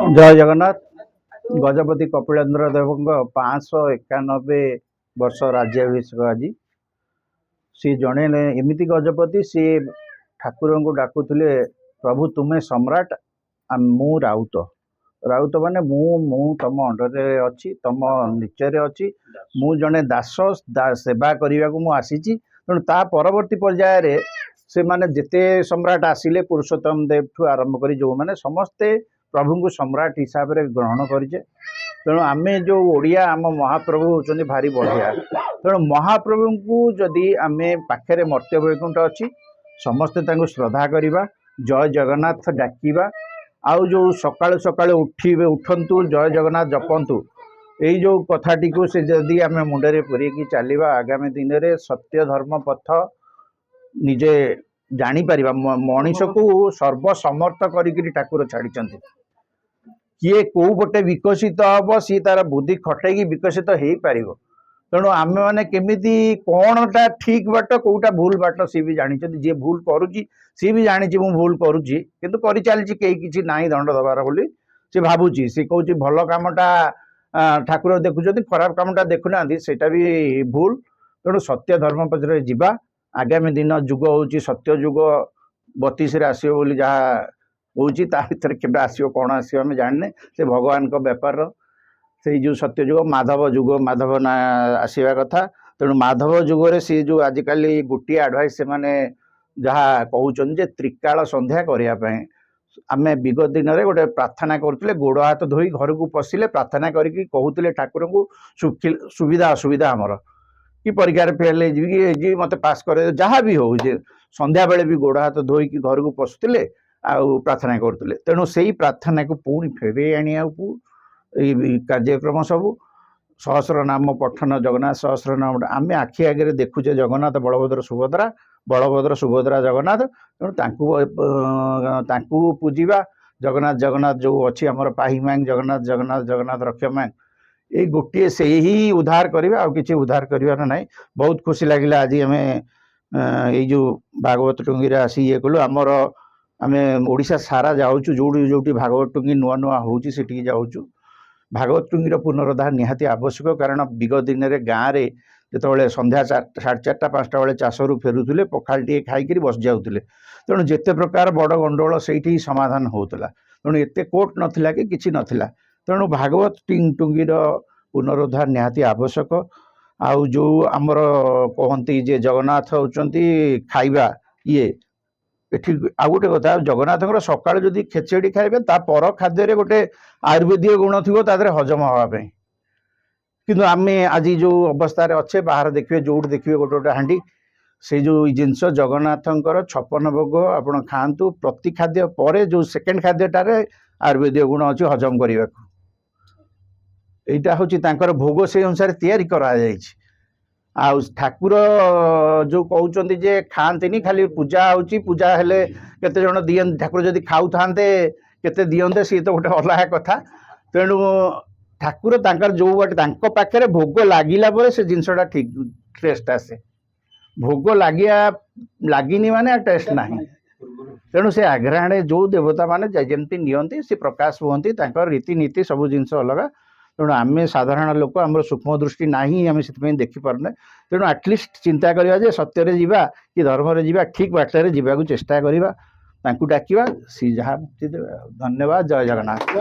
जय जगन्नाथ। गजपति कपिलेन्द्र देव 591 वर्ष राज्याभिषेक आज सी जड़े एमती गजपति सी ठाकुर को डाकुले प्रभु तुम्हें सम्राट मु राउत राउत माने मु तम अंडर अच्छी तम निचर अच्छी मु जड़े दास सेवा करने को आसी तेणु ता परवर्ती पर्यायर से माने जिते सम्राट आसिले पुरुषोत्तम देव ठू आरंभ कर जो मैंने समस्ते प्रभु को सम्राट हिसाब से ग्रहण करें तेणु आम जो ओडिया आम महाप्रभु होती भारी बढ़िया तेणु महाप्रभु को जदि आम पाखे मर्त्य वैकुंठ अच्छी समस्ते श्रद्धा करवा जय जगन्नाथ डाकिबा आउ जो सकाळु सकाळु उठंतु जय जगन्नाथ जपंतु यही जो कथाटी को से जदि आम मुंडे पूरेकी चलवा आगामी दिन में सत्य धर्म पथ निजे जापर मनीष को सर्वसमर्थ करी ठाकुर छाड़ी किए कौ पटे विकसित हम सी तार बुद्धि खटैकी विकसित हो पार तेणु आम मैंने केमी कौनटा ठीक बाट कौटा भूल बाट सी भी जानी जी भूल करुच्ची सी भी जानी मु भूल करुच्ची किंतु कर चली कई किसी ना दंड दबार बोली सी भावुची सी कौच भल कामटा ठाकुर देखुं खराब कामटा देखुना सेटा भी भूल तेणु सत्य धर्म पचर जावा आगामी दिन जुग हूँ सत्य जुग 32 आसो जहाँ हूँ भर के आसो कौन आसो आम जाने से भगवान का बेपार से जो सत्य जुग माधव ना आसवा कथा तेणु माधव जुगरे सी जो आजिकल गोटे आडभाइस से मैंने जहाँ कहते त्रिकाल संध्या करने आम विगत दिन में गोटे प्रार्थना करते गोड़ हाथ धोई घर को पशिले प्रार्थना करके कहते ठाकुर को सुविधा असुविधा आमर कि परीक्षा फेल जी मत पास करे जहाँ भी हो संध्या बेले भी गोड़ हाथ धोईकी घर को पशुले आउ प्रार्थना करते तेणु से ही प्रार्थना को पुणी फेरे आने कार्यक्रम सबू सहस्र नाम पठन जगन्नाथ सहस्र नाम आम आखि आगे देखुचे जगन्नाथ बलभद्र सुभद्रा जगन्नाथ तेणु पूजिबा जगन्नाथ जगन्नाथ जो अच्छी आमर पाही मांग जगन्नाथ जगन्नाथ जगन्नाथ रक्ष मांग ये गोटे से ही उद्धार करवा आ कि उद्धार करार ना बहुत खुशी लगे आज आम यो भागवत टुंगी आसी ये कलु आमर आम ओडिशा सारा जाऊँ जो भागवत टुंगी नुआ नुआ होची सेठी जाऊँ भागवत टुंगीर पुनरुद्धार निहाती आवश्यक कारण विगत दिन में गाँव में जो संध्या 4:30 5टा बेले चाषरू फेरुले पखाल टे खाई बस जाऊे तेणु जिते प्रकार बड़ गंडोल से समाधान होता तेणु एत कोर्ट नाला कि किसी नाला तेणु भागवत टुंगीर पुनरुद्धार निहाती आवश्यक आउ जो आमर कहती जे जगन्नाथ होती खाइबा ये एठी आ गोटे कथा जगन्नाथ सकाल जदि खेचेड़ी खाइबे ता पर खाद्य गोटे आयुर्वेदिक गुण थी हजम हाँपी किंतु आम आज जो अवस्था अच्छे बाहर देखिए जो देखिए गोटे गोटे हांडी से जो जिनस जगन्नाथंकर 56 भोग आपण खातु प्रति खाद्य पर जो सेकेंड खाद्यटार आयुर्वेदिक गुण अच्छी हजम करने को यहाँ हूँ भोग से अनुसार तैयारी कराई आउ ठाकुर जो कहते जे खाती खाली पूजा होची पूजा हेले केते जण दियन ठाकुर जदि खाऊ थांते केते दियंते सी तो गोटे अलग कथा तेणु ठाकुर तांकर जो बाटे पाखे भोग लगिला पर से जिनसटा ठीक टेस्ट आसे भोग लगिनी माने टेस्ट ना तेणु से आग्रहणे जो देवता माने जमती नियंती से प्रकाश हुंती रीतिनीति सब जिनस अलग तेणु आम साधारण लोक आम सूक्ष्म दृष्टि ना आम से देखिपारे तेणु आटलिस्ट चिंता करवा सत्य जावा कि धर्म जावा ठीक बाटर जावाक चेष्टा करवा डाकिवा सी जहाँ धन्यवाद जय जगन्नाथ।